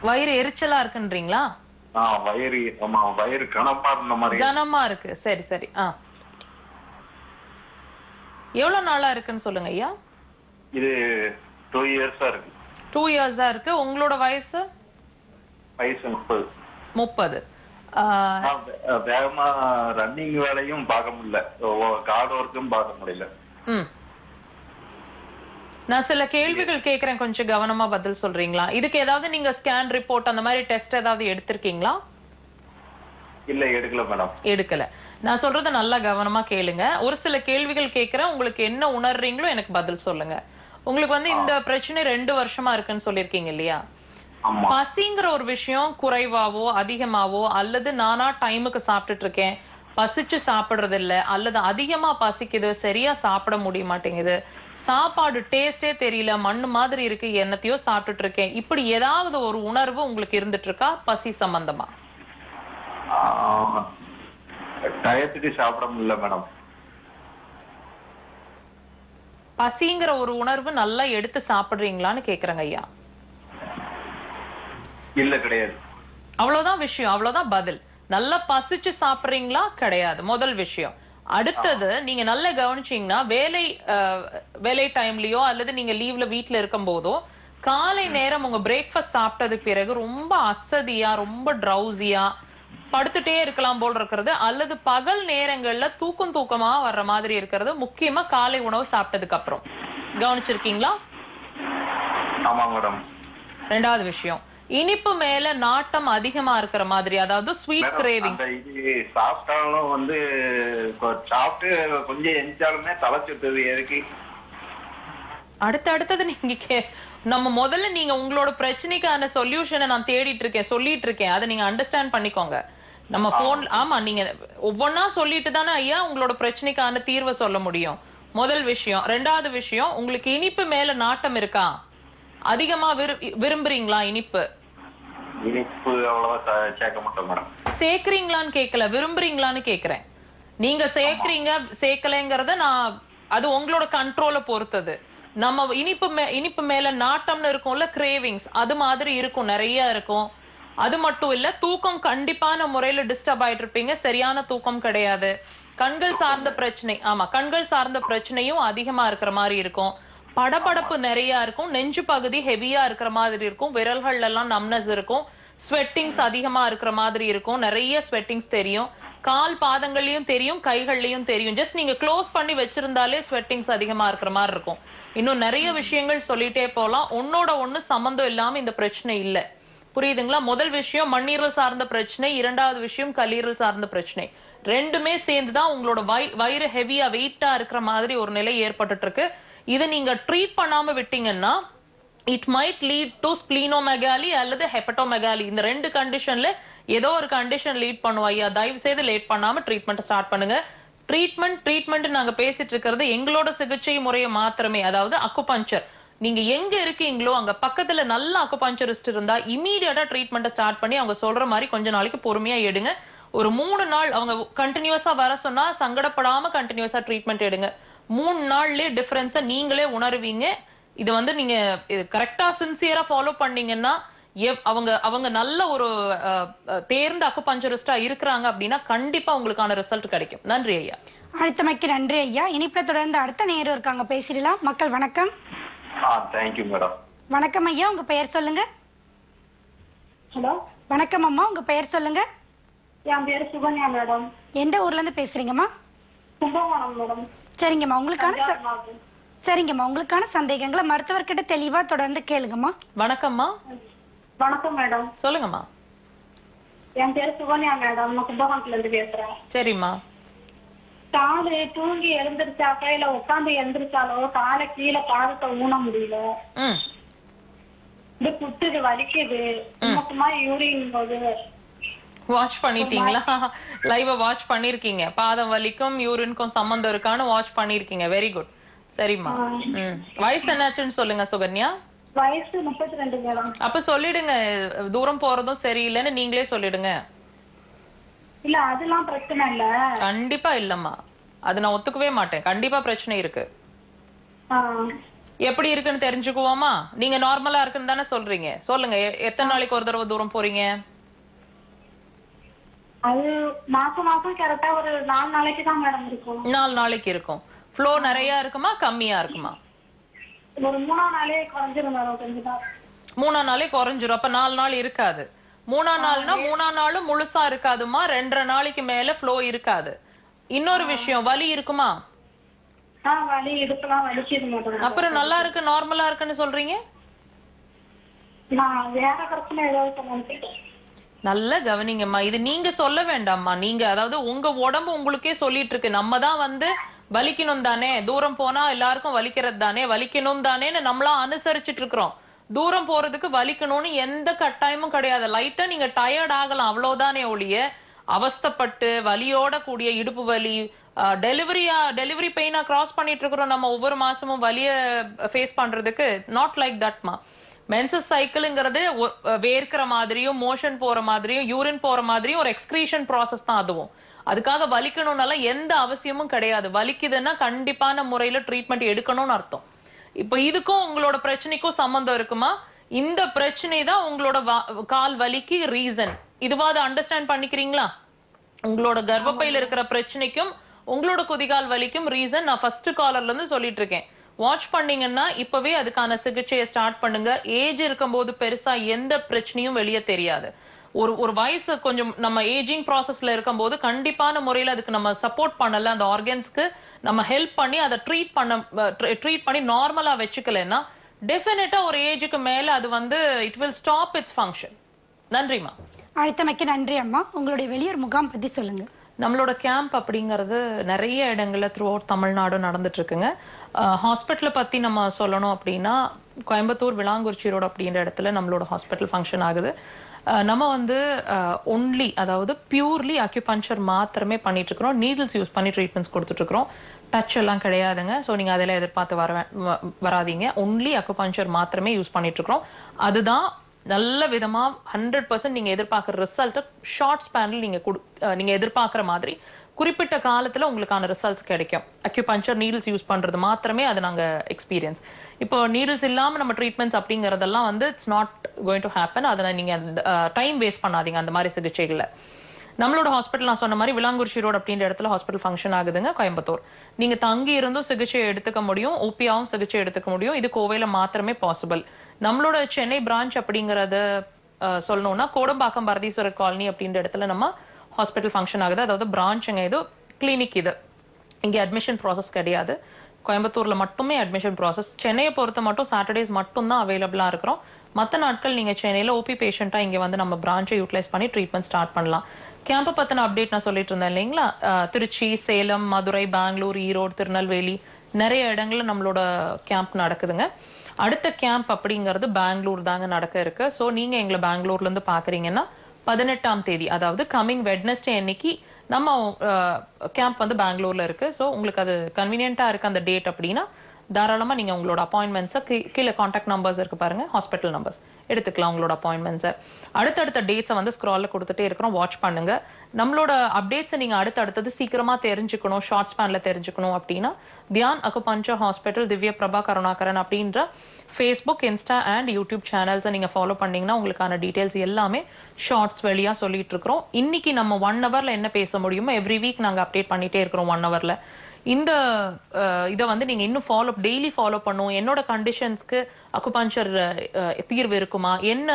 வயிறு எரிச்சலா இருக்குன்றீங்களா? வயிறு கனமா இருந்த மாதிரி. கனமா இருக்கு. சரி சரி. எவ்வளவு நாளா இருக்குன்னு சொல்லுங்க ஐயா. இது 2 இயர்ஸா இருக்கு. 2 இயர்ஸா இருக்கு. உங்களோட வயசு? வயசு 30. 30. வேகமா ரன்னிங் வேலையும் பார்க்க முடியல, கார்டு ஒர்க்கும் பார்க்க முடியல. நான் சில கேள்விகள் கேக்குறேன், கொஞ்சம் கவனமா பதில் சொல்றீங்களா? இதுக்கு ஏதாவது நீங்க ஸ்கேன் ரிப்போர்ட் அந்த மாதிரி டெஸ்ட் ஏதாவது எடுத்திருக்கீங்களா? இல்ல எடுக்கல மேடம். எடுக்கல. நான் சொல்றத நல்லா கவனமா கேளுங்க. ஒரு சில கேள்விகள் கேக்குறேன், உங்களுக்கு என்ன உணர்றீங்களோ எனக்கு பதில் சொல்லுங்க. உங்களுக்கு வந்து இந்த பிரச்சனை 2 வருஷமா இருக்குன்னு சொல்லிருக்கீங்க இல்லையா? பசிங்கிற ஒரு விஷயம் குறைவாவோ அதிகமாவோ, அல்லது நானா டைமுக்கு சாப்பிட்டுட்டு இருக்கேன், பசிச்சு சாப்பிடுறது இல்ல, அல்லது அதிகமா பசிக்குது, சரியா சாப்பிட முடிய மாட்டேங்குது, சாப்பாடு டேஸ்டே தெரியல, மண்ணு மாதிரி இருக்கு, என்னத்தையோ சாப்பிட்டுட்டு இருக்கேன், இப்படி ஏதாவது ஒரு உணர்வு உங்களுக்கு இருந்துட்டு இருக்கா பசி சம்பந்தமா? டயத்துக்கு சாப்பிட முடியல மேடம். பசிங்கிற ஒரு உணர்வு நல்லா எடுத்து சாப்பிடுறீங்களான்னு கேக்குறேங்க ஐயா. இல்ல கிடையாது. அவ்வளவுதான் விஷயம், அவ்வளவுதான் பதில். நல்லா பசிச்சு சாப்பிடுறீங்களா? கிடையாது, முதல் விஷயம். அடுத்தது, நீங்க நல்லா கவனிச்சீங்கன்னா வேலை டைம்லயோ அல்லது நீங்க லீவ்ல வீட்டுல இருக்கும் போதோ காலை நேரம் உங்க பிரேக்ஃபாஸ்ட் சாப்பிட்டதுக்கு பிறகு ரொம்ப அசதியா, ரொம்ப ட்ரௌசியா படுத்துட்டே இருக்கலாம் போல் இருக்கிறது, அல்லது பகல் நேரங்கள்ல தூக்கமா வர்ற மாதிரி இருக்கிறது, முக்கியமா காலை உணவு சாப்பிட்டதுக்கு அப்புறம். கவனிச்சிருக்கீங்களா? ஆமா மேடம். ரெண்டாவது விஷயம், இனிப்பு மேல நாட்டம் அதிகமா இருக்கிற மாதிரி, அதாவது ஸ்வீட் கிரேவிங். சாப்பிட்டாலும் வந்து சாப்பிட்டு கொஞ்சம் எஞ்சாலுமே தலை சுத்துது. எதுக்கு? அடுத்தது நீங்க நம்ம முதல்ல நீங்க உங்களோட பிரச்சனைக்கான சொல்யூஷனை நான் தேடிட்டு இருக்கேன், சொல்லிட்டு இருக்கேன், அதை நீங்க அண்டர்ஸ்டாண்ட் பண்ணிக்கோங்க. நம்ம போன், ஆமா, நீங்க ஒவ்வொன்னா சொல்லிட்டு தானே ஐயா உங்களோட பிரச்சனைக்கான தீர்வை சொல்ல முடியும். முதல் விஷயம். ரெண்டாவது விஷயம், உங்களுக்கு இனிப்பு மேல நாட்டம் இருக்கா? அதிகமா விரும்புறீங்களா இனிப்பு? இனிப்பு அவ்வளவா சேர்க்க மாட்டோம் மேடம். சேர்க்கிறீங்களான்னு கேட்கல, விரும்புறீங்களான்னு கேக்குறேன். நீங்க சேர்க்கிறீங்க சேர்க்கலைங்கிறத நான், அது உங்களோட கண்ட்ரோலை பொறுத்தது. நம்ம இனிப்பு மேல நாட்டம்னு இருக்கும்ல, கிரேவிங்ஸ், அது மாதிரி இருக்கும், நிறைய இருக்கும். அது மட்டும் இல்ல, தூக்கம் கண்டிப்பான முறையில டிஸ்டர்ப் ஆயிட்டு இருப்பீங்க, சரியான தூக்கம் கிடையாது. கண்கள் சார்ந்த பிரச்சனை, ஆமா, கண்கள் சார்ந்த பிரச்சனையும் அதிகமா இருக்கிற மாதிரி இருக்கும். படபடப்பு நிறைய இருக்கும், நெஞ்சு பகுதி ஹெவியா இருக்கிற மாதிரி இருக்கும், விரல்கள் எல்லாம் நம்னஸ் இருக்கும், ஸ்வெட்டிங்ஸ் அதிகமா இருக்கிற மாதிரி இருக்கும், நிறைய ஸ்வெட்டிங்ஸ் தெரியும், கால் பாதங்கள்லயும் தெரியும், கைகள்லயும் தெரியும். ஜஸ்ட் நீங்க க்ளோஸ் பண்ணி வச்சிருந்தாலே ஸ்வெட்டிங்ஸ் அதிகமா இருக்கிற மாதிரி இருக்கும். இன்னும் நிறைய விஷயங்கள் சொல்லிட்டே போலாம். ஒன்னோட ஒண்ணு சம்பந்தம் இல்லாம இந்த பிரச்சனை இல்ல. புரியுதுங்களா? முதல் விஷயம் மண்ணீரல் சார்ந்த பிரச்சனை, இரண்டாவது விஷயம் கல்லீரல் சார்ந்த பிரச்சனை. ரெண்டுமே சேர்ந்துதான் உங்களோட வயிறு ஹெவியா வெயிட்டா இருக்கிற மாதிரி ஒரு நிலை ஏற்பட்டுட்டு இருக்கு. இதை நீங்க ட்ரீட் பண்ணாம விட்டீங்கன்னா இட் மைட் லீட் டு ஸ்ப்ளீனோமெகாலி அல்லது ஹெப்படோமெகாலி. இந்த 2 கண்டிஷன்ல ஏதோ ஒரு கண்டிஷன் லீட் பண்ணுவா. ஐயா தயவு செய்து லேட் பண்ணாம ட்ரீட்மெண்ட் ஸ்டார்ட் பண்ணுங்க. ட்ரீட்மெண்ட் நாங்க பேசிட்டு இருக்கிறது எங்களோட சிகிச்சை முறையை மாத்திரமே, அதாவது அக்குபஞ்சர். நீங்க எங்க இருக்கீங்களோ அங்க பக்கத்துல நல்ல அக்குபஞ்சரிஸ்ட் இருந்தா இமீடியட்டா ட்ரீட்மெண்ட் ஸ்டார்ட் பண்ணி அவங்க சொல்ற மாதிரி கொஞ்ச நாளைக்கு பொறுமையா எடுங்க. ஒரு 3 நாள் அவங்க கண்டினியூஸா வர சொன்னா சங்கடப்படாம கண்டினியூஸா ட்ரீட்மெண்ட் எடுங்க. 3 நாள்லயே டிஃபரன்ஸை நீங்களே உணர்வீங்க. இது வந்து நீங்க கரெக்டா சின்சியரா ஃபாலோ பண்ணீங்கன்னா, அவங்க நல்ல ஒரு தேர்ந்த அக்குபஞ்சரிஸ்டா இருக்கிறாங்க அப்படின்னா கண்டிப்பா உங்களுக்கான ரிசல்ட் கிடைக்கும். நன்றி ஐயா. அழைத்தமைக்கு நன்றி ஐயா. இனிப்புல தொடர்ந்து அடுத்த நேரம் இருக்காங்க, பேசிடலாம். மக்கள் வணக்கம். Thank you madam. வணக்கம் ஐயா, உங்க பெயர் சொல்லுங்க. ஹலோ. வணக்கம் அம்மா, உங்க பெயர் சொல்லுங்க. என் பேரு சுகன்யா மேடம். எந்த ஊர்ல இருந்து பேசுறீங்கம்மா? கும்பகோணம் மேடம். சரிங்கம்மா, உங்களுக்கான சந்தேகங்களை மருத்துவர்கிட்ட தெளிவா தொடர்ந்து கேளுங்கம்மா. வணக்கம்மா. வணக்கம் மேடம். சொல்லுங்கம்மா. என் பேரு சுகன்யா மேடம், நான் கும்பகோணத்துல இருந்து பேசுறேன். சரிம்மா. காலு தூங்கி எழுந்திருச்சாக்கா இல்ல உட்காந்து எழுந்திருச்சாலோ காலை கீழே பாதத்தை ஊன முடியல, இது குத்துது, வலிக்குது, சும்மா யூரின் போது. வாட்ச் பண்ணிட்டீங்களா? லைவ வாட்ச் பண்ணிருக்கீங்க. பாதம் வலிக்கும் யூரினுக்கும் சம்பந்தம் இருக்கான்னு வாட்ச் பண்ணிருக்கீங்க. Very good. சரிம்மா. வயசு என்னாச்சுன்னு சொல்லுங்க சுகன்யா. வயசு 32 மேடம். அப்ப சொல்லிடுங்க, தூரம் போறதும் சரியில்லைன்னு நீங்களே சொல்லிடுங்க. இல்ல அதெல்லாம் பிரச்சனை இல்ல. கண்டிப்பா இல்லம்மா, அது நான் ஒத்துக்கவே மாட்டேன். கண்டிப்பா பிரச்சனை இருக்கு. எப்படி இருக்குன்னு தெரிஞ்சுக்குவோமா? நீங்க நார்மலா இருக்குன்னு தானே சொல்றீங்க. சொல்லுங்க, எத்தனை நாளைக்கு ஒரு தடவை தூரம் போறீங்க? அது மாசம் கரெக்டா ஒரு 4 நாளைக்கு தான் மேடம் இருக்கும். 4 நாளைக்கு இருக்கும். ஃப்ளோ நிறைய இருக்குமா கம்மியா இருக்குமா? ஒரு 3ஆம் நாளே குறைஞ்சிரும் மேடம். கொஞ்சம் 3ஆம் நாளே குறைஞ்சிரும். அப்ப 4 நாள் இருக்காது. 3ஆம் நாள்னா 3ஆம் நாளும் முழுசா இருக்காதுமா. 2.5 நாளைக்கு மேல ஃப்ளோ இருக்காது. இன்னொரு விஷயம், வலி இருக்குமா? வலி இடுப்பெல்லாம் வலிக்குது மேடம். அப்புறம் நல்லா இருக்கு நார்மலா இருக்குன்னு சொல்றீங்க? நான் வேற பிரச்சனை ஏதாவது சொன்னேன். நல்ல கவனிங்கம்மா, இது நீங்க சொல்ல வேண்டாம்மா. நீங்க அதாவது உங்க உடம்பு உங்களுக்கே சொல்லிட்டு இருக்கு, நம்ம தான் வந்து வலிக்கணும் தானே, தூரம் போனா எல்லாருக்கும் வலிக்கிறது தானே, வலிக்கணும் தானேன்னு நம்மளா அனுசரிச்சுட்டு இருக்கிறோம். தூரம் போறதுக்கு வலிக்கணும்னு எந்த கட்டாயமும் கிடையாது. லைட்டா நீங்க டயர்ட் ஆகலாம், அவ்வளவுதானே ஒழிய அவஸ்தப்பட்டு வலியோட கூடிய இடுப்பு வலி, டெலிவரி பெயினா கிராஸ் பண்ணிட்டு இருக்கிறோம் நம்ம ஒவ்வொரு மாசமும் வலிய ஃபேஸ் பண்றதுக்கு. நாட் லைக் தட்மா. மென்சஸ் சைக்கிள்ங்கிறது வேர்க்கிற மாதிரியும் மோஷன் போற மாதிரியும் யூரின் போற மாதிரியும் ஒரு எக்ஸ்கிரீஷன் ப்ராசஸ் தான். அதுவும் அதுக்காக வலிக்கணும்னால எந்த அவசியமும் கிடையாது. வலிக்குதுன்னா கண்டிப்பான முறையில ட்ரீட்மெண்ட் எடுக்கணும்னு அர்த்தம். இப்ப இதுக்கும் உங்களோட பிரச்சனைக்கும் சம்பந்தம் இருக்குமா? இந்த பிரச்சனை தான் உங்களோட கால் வலிக்கு ரீசன். இதுவாது அண்டர்ஸ்டாண்ட் பண்ணிக்கிறீங்களா? உங்களோட கர்ப்பப்பையில இருக்கிற பிரச்சனைக்கும் உங்களோட குதிகால் வலிக்கும் ரீசன் நான் ஃபர்ஸ்ட் காலர்ல இருந்து சொல்லிட்டு இருக்கேன். வாட்ச் பண்ணீங்கன்னா இப்பவே அதுக்கான சிகிச்சையை ஸ்டார்ட் பண்ணுங்க. ஏஜ் இருக்கும்போது பெருசா எந்த பிரச்சனையும் வெளியே தெரியாது. ஒரு வயசு கொஞ்சம் நம்ம ஏஜிங் ப்ராசஸ்ல இருக்கும்போது கண்டிப்பான முறையில அதுக்கு நம்ம சப்போர்ட் பண்ணல, அந்த ஆர்கன்ஸ்க்கு நம்ம ஹெல்ப் பண்ணி அதை ட்ரீட் பண்ணி நார்மலா வச்சுக்கலன்னா டெஃபினட்டா ஒரு ஏஜுக்கு மேல அது வந்து it will stop it's function. நன்றிமா. அழைத்தமைக்கு நன்றி அம்மா. உங்களுடைய வெளியூர் முகாம் பத்தி சொல்லுங்க. நம்மளோட கேம்ப் அப்படிங்கிறது நிறைய இடங்கள்ல த்ரூ அவுட் தமிழ்நாடு நடந்துட்டு இருக்குங்க. ஹாஸ்பிட்டலை பத்தி நம்ம சொல்லணும் அப்படின்னா கோயம்புத்தூர் விளாங்குறிச்சி ரோடு அப்படின்ற இடத்துல நம்மளோட ஹாஸ்பிட்டல் ஃபங்க்ஷன் ஆகுது. நம்ம வந்து ஒன்லி அதாவது பியூர்லி அக்யூபஞ்சர் மாத்திரமே பண்ணிட்டு இருக்கிறோம். நீடில்ஸ் யூஸ் பண்ணி ட்ரீட்மெண்ட்ஸ் கொடுத்துட்டு இருக்கிறோம். டச் எல்லாம் கிடையாதுங்க. ஸோ நீங்க அதெல்லாம் எதிர்பார்த்து வராதீங்க. ஒன்லி அக்யூபஞ்சர் மாத்திரமே யூஸ் பண்ணிட்டு இருக்கிறோம். அதுதான் நல்ல விதமா 100% நீங்க எதிர்பார்க்குற ரிசல்ட் ஷார்ட் ஸ்பேன்ல நீங்க எதிர்பார்க்குற மாதிரி குறிப்பிட்ட காலத்துல உங்களுக்கான ரிசல்ட்ஸ் கிடைக்கும். அக்யூபஞ்சர் நீடில்ஸ் யூஸ் பண்றது மாத்திரமே அது நாங்க எக்ஸ்பீரியன்ஸ். இப்போ நீடில்ஸ் இல்லாம நம்ம ட்ரீட்மெண்ட்ஸ் அப்படிங்கறதெல்லாம் வந்து it's not going to happen. அதை நீங்க டைம் வேஸ்ட் பண்ணாதீங்க அந்த மாதிரி சிகிச்சைகள்ல. நம்மளோட ஹாஸ்பிட்டல் நான் சொன்ன மாதிரி விளாங்குறிச்சி ரோடு அப்படின்ற இடத்துல ஹாஸ்பிட்டல் ஃபங்க்ஷன் ஆகுதுங்க கோயம்புத்தூர். நீங்க தங்கி இருந்தும் சிகிச்சை எடுத்துக்க முடியும், ஓபியாவும் சிகிச்சை எடுத்துக்க முடியும். இது கோவையில மாத்திரமே பாசிபிள். நம்மளோட சென்னை பிரான்ச் அப்படிங்கறது சொல்லணும்னா கோடம்பாக்கம் பரதீஸ்வரர் காலனி அப்படின்ற இடத்துல நம்ம ஹாஸ்பிட்டல் ஃபங்க்ஷன் ஆகுது. அதாவது பிரான்ச்சுங்க, இது கிளினிக். இது இங்க அட்மிஷன் ப்ராசஸ் கிடையாது. கோயம்புத்தூர்ல மட்டுமே அட்மிஷன் ப்ராசஸ். சென்னையை பொறுத்த மட்டும் சாட்டர்டேஸ் மட்டும் தான் அவைலபிளா இருக்கிறோம். மற்ற நாட்கள் நீங்க சென்னையில ஓபி பேஷண்டா இங்க வந்து நம்ம பிரான்ச்சை யூட்டிலைஸ் பண்ணி ட்ரீட்மெண்ட் ஸ்டார்ட் பண்ணலாம். கேம்ப பத்தின அப்டேட் நான் சொல்லிட்டு இருந்தேன் இல்லைங்களா? திருச்சி, சேலம், மதுரை, பெங்களூர், ஈரோடு, திருநெல்வேலி நிறைய இடங்கள்ல நம்மளோட கேம்ப் நடக்குதுங்க. அடுத்த கேம்ப் அப்படிங்கிறது பெங்களூர் தாங்க நடக்க இருக்கு. ஸோ நீங்க எங்களை பெங்களூர்ல இருந்து பாக்குறீங்கன்னா 18ஆம் தேதி அதாவது கம்மிங் வெட்னஸ்டே அன்னைக்கு நம்ம கேம்ப் வந்து பெங்களூர்ல இருக்கு. ஸோ உங்களுக்கு அது கன்வீனியன்ட்டா இருக்கு அந்த டேட் அப்படின்னா தாராளமா நீங்க உங்களோட அப்பாயின்மெண்ட்ஸை கீழே கான்டாக்ட் நம்பர்ஸ் இருக்கு பாருங்க, ஹாஸ்பிட்டல் நம்பர்ஸ் எடுத்துக்கலாம் உங்களோட அப்பாயின்மெண்ட்ஸை. அடுத்தடுத்த டேட்ஸை வந்து ஸ்க்ரால்ல கொடுத்துட்டே இருக்கிறோம், வாட்ச் பண்ணுங்க. நம்மளோட அப்டேட்ஸை நீங்க அடுத்தடுத்தது சீக்கிரமா தெரிஞ்சுக்கணும், ஷார்ட் ஸ்பேன்ல தெரிஞ்சுக்கணும் அப்படின்னா தியான் அக்குபஞ்சர் ஹாஸ்பிட்டல் திவ்ய பிரபா கருணாகரன் அப்படின்ற ஃபேஸ்புக், இன்ஸ்டா அண்ட் யூடியூப் சேனல்ஸை நீங்க ஃபாலோ பண்ணீங்கன்னா உங்களுக்கான டீடைல்ஸ் எல்லாமே ஷார்ட்ஸ் வழியா சொல்லிட்டு இருக்கிறோம். இன்னைக்கு நம்ம 1 ஹவர்ல என்ன பேச முடியுமோ எவ்ரி வீக் நாங்க அப்டேட் பண்ணிட்டே இருக்கிறோம் 1 ஹவர்ல. இந்த இதை வந்து நீங்க இன்னும் டெய்லி ஃபாலோ பண்ணும். என்னோட கண்டிஷன்ஸ்க்கு அக்குபஞ்சர் தீர்வு இருக்குமா, என்ன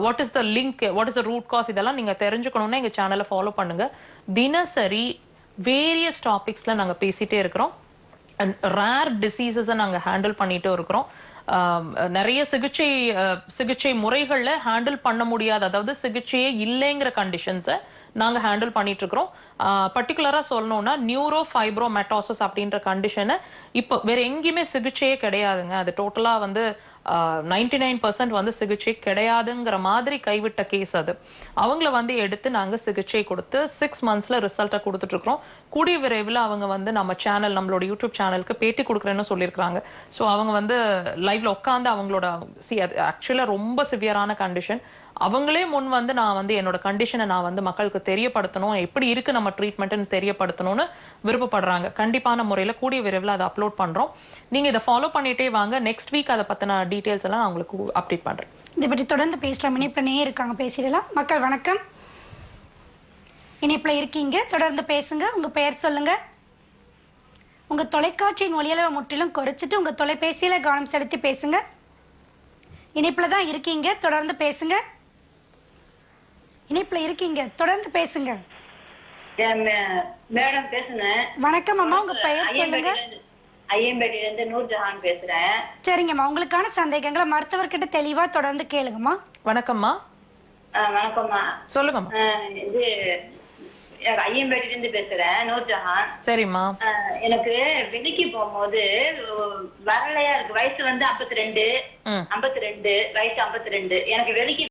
what is the link, what is the root cause, இதெல்லாம் நீங்க தெரிஞ்சுக்கணும்னா எங்க சேனலை ஃபாலோ பண்ணுங்க. தினசரி வேரியஸ் டாபிக்ஸ்ல நாங்க பேசிட்டே இருக்கிறோம். ரேர் டிசீசஸை நாங்க ஹேண்டில் பண்ணிட்டு இருக்கிறோம். நிறைய சிகிச்சை முறைகள்ல ஹேண்டில் பண்ண முடியாத, அதாவது சிகிச்சையே இல்லைங்கிற கண்டிஷன்ஸை நாங்க ஹேண்டில் பண்ணிட்டு இருக்கிறோம். பர்டிகுலரா சொல்லணும்னா நியூரோ ஃபைப்ரோமெட்டாசிஸ் அப்படின்ற கண்டிஷனை இப்போ வேற எங்கேயுமே சிகிச்சையே கிடையாதுங்க. அது டோட்டலா வந்து 99% வந்து சிகிச்சை கிடையாதுங்கிற மாதிரி கைவிட்ட கேஸ். அது அவங்கள வந்து எடுத்து நாங்க சிகிச்சை கொடுத்து 6 monthsல ரிசல்ட்டை கொடுத்துட்டு இருக்கிறோம். கூடிய விரைவில் அவங்க வந்து நம்ம சேனல், நம்மளோட யூடியூப் சேனலுக்கு பேட்டி கொடுக்குறேன்னு சொல்லியிருக்காங்க. ஸோ அவங்க வந்து லைவ்ல உட்காந்து அவங்களோட ஆக்சுவலா ரொம்ப சிவியரான கண்டிஷன், அவங்களே முன் வந்து நான் வந்து என்னோட கண்டிஷனை நான் வந்து மக்களுக்கு தெரியப்படுத்தணும், எப்படி இருக்கு நம்ம ட்ரீட்மெண்ட்னு தெரியப்படுத்தணும்னு விருப்பப்படுறாங்க. கண்டிப்பான முறையில் கூடிய விரைவில் அதை அப்லோட் பண்றோம். நீங்க இதை ஃபாலோ பண்ணிட்டே வாங்க. நெக்ஸ்ட் வீக் அதை பத்தின டீடைல்ஸ் எல்லாம் நான் உங்களுக்கு அப்டேட் பண்றேன். இதை பற்றி தொடர்ந்து பேசலாம். இணைப்பிலே இருக்காங்க, பேசிடலாம். மக்கள் வணக்கம், இணைப்பில் இருக்கீங்க, தொடர்ந்து பேசுங்க. உங்க பெயர் சொல்லுங்க. உங்க தொலைக்காட்சியின் ஒலியளவை முற்றிலும் குறைச்சிட்டு உங்க தொலைபேசியில கவனம் செலுத்தி பேசுங்க. இணைப்புல தான் இருக்கீங்க, தொடர்ந்து பேசுங்க. இணைப்புல இருக்கீங்க, தொடர்ந்து பேசுங்க. மேடம் பேசுங்க. வணக்கம் அம்மா, உங்க பெயர் சொல்லுங்க. ஐயம்பேட்டையில இருந்து நூர்ஜஹான் பேசுறேன். சரிங்கம்மா, உங்களுக்கான சந்தேகங்களை மருத்துவர்கிட்ட தெளிவா தொடர்ந்து கேளுங்கம்மா. வணக்கம்மா. வணக்கம்மா. சொல்லுங்கம்மா. இது ஐயம்பேட்டையில இருந்து பேசுறேன், நூர்ஜஹான். சரிம்மா. எனக்கு வெளிக்கு போகும்போது வரலையா இருக்கு. வயசு வந்து 52 வயசு 52. எனக்கு வெளிக்கு